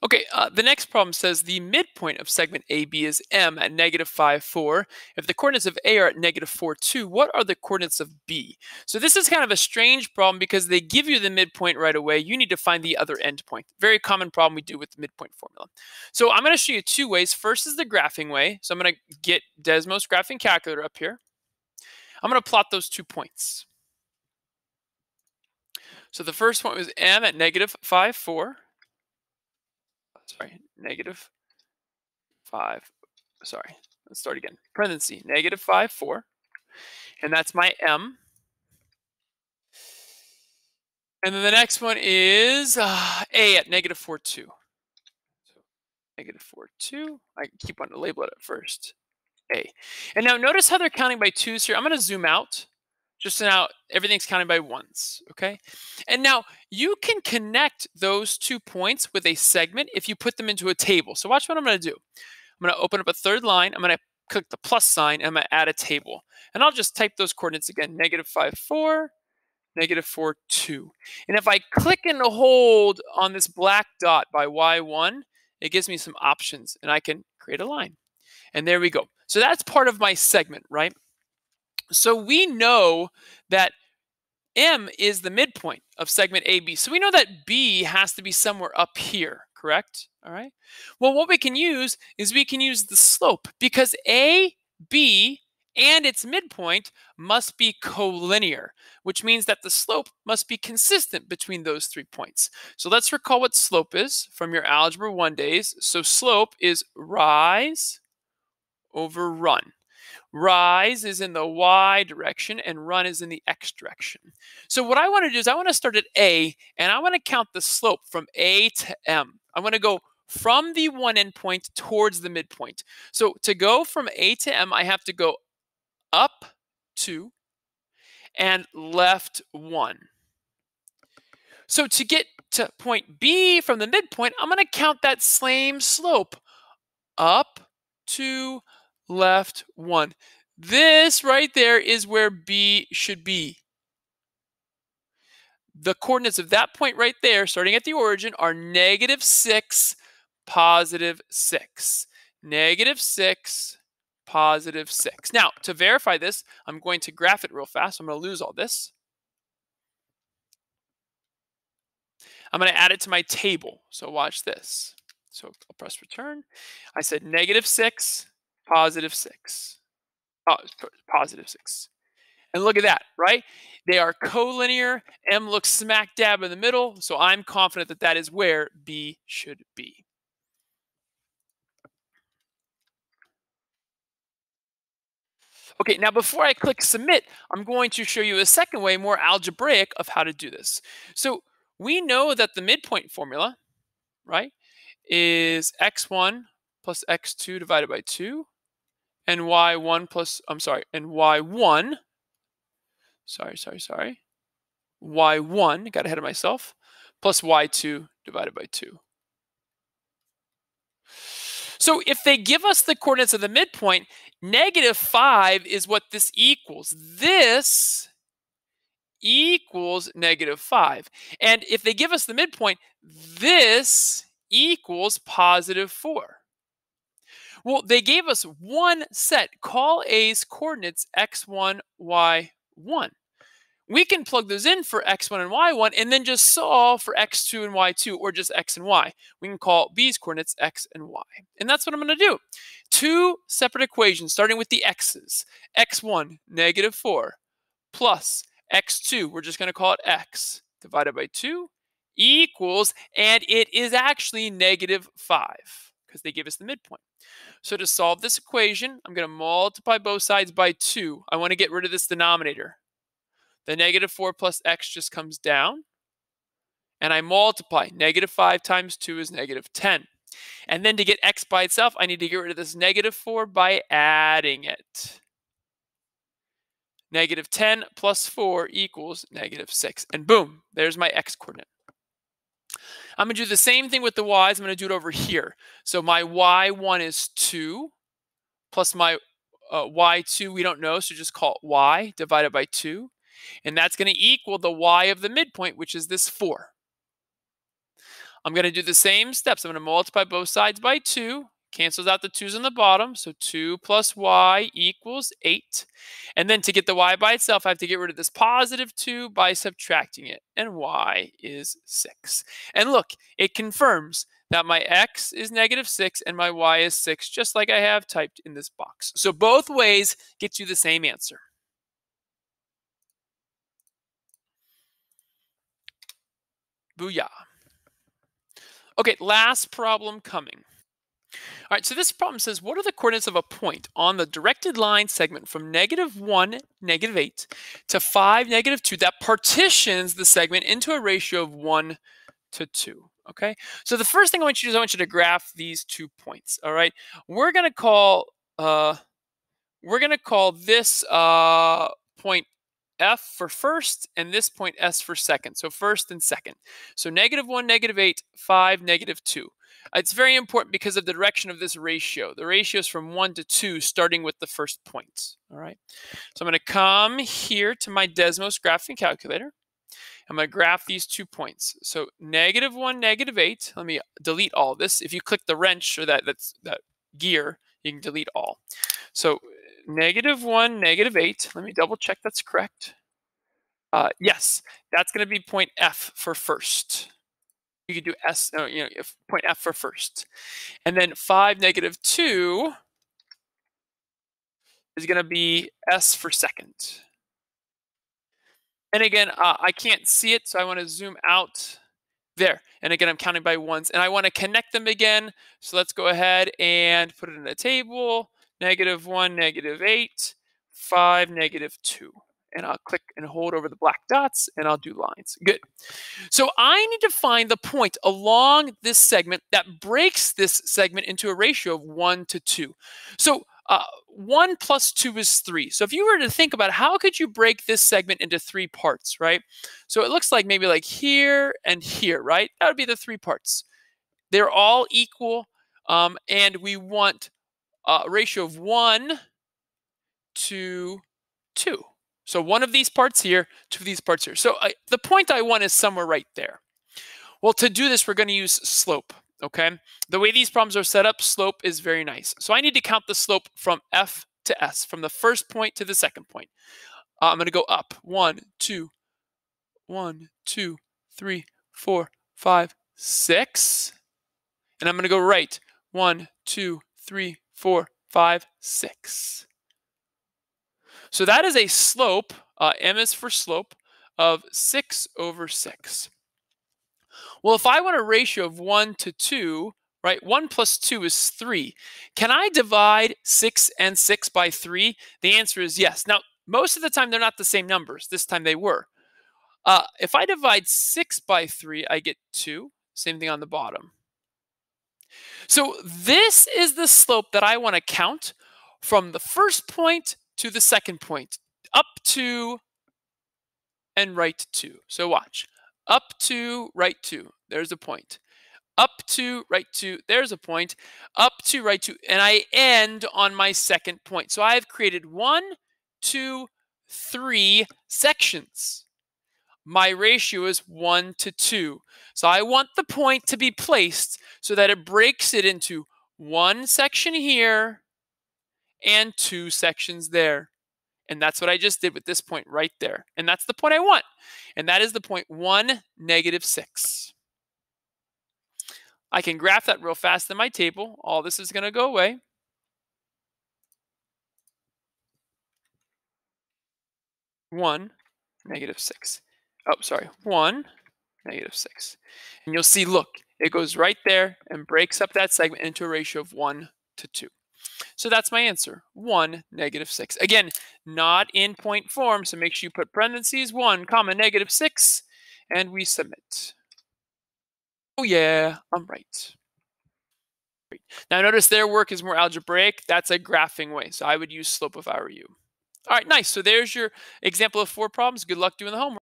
Okay, the next problem says the midpoint of segment AB is M at -5, 4. If the coordinates of A are at -4, 2, what are the coordinates of B? So this is kind of a strange problem because they give you the midpoint right away. You need to find the other endpoint. Very common problem we do with the midpoint formula. So I'm going to show you two ways. First is the graphing way. So I'm going to get Desmos graphing calculator up here. I'm going to plot those 2 points. So the first point was M at -5, 4. Sorry, -5. Sorry, let's start again. Parenthesis, -5, 4. And that's my M. And then the next one is A at -4, 2. So -4, 2. I keep wanting to label it at first. A. And now notice how they're counting by twos here. I'm going to zoom out. Just so now everything's counting by ones, okay? And now you can connect those 2 points with a segment if you put them into a table. So watch what I'm going to do. I'm going to open up a third line. I'm going to click the plus sign, and I'm going to add a table. And I'll just type those coordinates again, -5, 4, -4, 2. And if I click and hold on this black dot by y1, it gives me some options, and I can create a line. And there we go. So that's part of my segment, right? So we know that M is the midpoint of segment AB. So we know that B has to be somewhere up here, correct? All right. Well, what we can use is we can use the slope because A, B, and its midpoint must be collinear, which means that the slope must be consistent between those 3 points. So let's recall what slope is from your Algebra 1 days. So slope is rise over run. Rise is in the y direction and run is in the x direction. So what I want to do is I want to start at A and I want to count the slope from A to M. I want to go from the one endpoint towards the midpoint. So to go from A to M, I have to go up 2 and left 1. So to get to point B from the midpoint, I'm going to count that same slope. Up 2, left 1. This right there is where B should be. The coordinates of that point right there, starting at the origin, are -6, +6. -6, +6. Now, to verify this, I'm going to graph it real fast. I'm going to lose all this. I'm going to add it to my table. So watch this. So I'll press return. I said -6, +6. Oh, +6. And look at that, right? They are collinear. M looks smack dab in the middle. So I'm confident that that is where B should be. Okay, now before I click submit, I'm going to show you a second way, more algebraic, of how to do this. So we know that the midpoint formula, right, is x1 plus x2 divided by 2, and y1 plus, and y1, y1, got ahead of myself, plus y2 divided by 2. So if they give us the coordinates of the midpoint, -5 is what this equals. This equals -5. And if they give us the midpoint, this equals +4. Well, they gave us one set. Call A's coordinates x1, y1. We can plug those in for x1 and y1 and then just solve for x2 and y2, or just x and y. We can call B's coordinates x and y. And that's what I'm going to do. 2 separate equations starting with the x's. x1, -4, plus x2, we're just going to call it x, divided by 2, equals, and it is actually -5 because they give us the midpoint. So to solve this equation, I'm going to multiply both sides by 2. I want to get rid of this denominator. The -4 plus x just comes down, and I multiply. -5 times 2 is -10. And then to get x by itself, I need to get rid of this -4 by adding it. -10 plus 4 equals -6. And boom, there's my x coordinate. I'm going to do the same thing with the y's. I'm going to do it over here. So my y1 is 2, plus my y2 we don't know, so just call it y divided by 2. And that's going to equal the y of the midpoint, which is this 4. I'm going to do the same steps. I'm going to multiply both sides by 2. Cancels out the 2's on the bottom. So 2 plus y equals 8. And then to get the y by itself, I have to get rid of this positive 2 by subtracting it. And y is 6. And look, it confirms that my x is -6 and my y is 6, just like I have typed in this box. So both ways get you the same answer. Booyah. Okay, last problem coming. All right, so this problem says, what are the coordinates of a point on the directed line segment from -1, -8 to 5, -2 that partitions the segment into a ratio of 1 to 2? Okay, so the first thing I want you to do is I want you to graph these 2 points. All right, we're gonna call this point F for first and this point S for second. So first and second. So -1, -8, 5, -2. It's very important because of the direction of this ratio. The ratio is from 1 to 2, starting with the first point. All right. So I'm going to come here to my Desmos graphing calculator. I'm going to graph these 2 points. So -1, -8. Let me delete all this. If you click the wrench or that gear, you can delete all. So -1, -8. Let me double check that's correct. Yes, that's going to be point F for first. You could do S, point F for first. And then 5, -2 is going to be S for second. And again, I can't see it, so I want to zoom out there. And again, I'm counting by ones. And I want to connect them again. So let's go ahead and put it in a table. -1, -8, 5, -2. And I'll click and hold over the black dots, and I'll do lines. Good. So I need to find the point along this segment that breaks this segment into a ratio of 1 to 2. So 1 plus 2 is 3. So if you were to think about how could you break this segment into 3 parts, right? So it looks like maybe like here and here, right? That would be the 3 parts. They're all equal, and we want a ratio of 1 to 2. So one of these parts here, 2 of these parts here. So the point I want is somewhere right there. Well, to do this, we're going to use slope, okay? The way these problems are set up, slope is very nice. So I need to count the slope from F to S, from the first point to the second point. I'm going to go up. 1, 2, 3, 4, 5, 6. And I'm going to go right. 1, 2, 3, 4, 5, 6. So that is a slope, M is for slope, of 6 over 6. Well, if I want a ratio of 1 to 2, right, 1 plus 2 is 3. Can I divide 6 and 6 by 3? The answer is yes. Now, most of the time, they're not the same numbers. This time they were. If I divide 6 by 3, I get 2. Same thing on the bottom. So this is the slope that I want to count from the first point to the second point, up to and right to. So watch. Up to, right to. There's a point. Up to, right to. There's a point. Up to, right to. And I end on my second point. So I've created 1, 2, 3 sections. My ratio is 1 to 2. So I want the point to be placed so that it breaks it into 1 section here and 2 sections there. And that's what I just did with this point right there. And that's the point I want. And that is the point 1, -6. I can graph that real fast in my table. All this is going to go away. One, -6. Oh, sorry. 1, -6. And you'll see, look, it goes right there and breaks up that segment into a ratio of 1 to 2. So that's my answer, 1, -6. Again, not in point form, so make sure you put parentheses, 1, -6, and we submit. Oh yeah, I'm right. Great. Now notice their work is more algebraic. That's a graphing way, so I would use slope if I were you. All right, nice. So there's your example of 4 problems. Good luck doing the homework.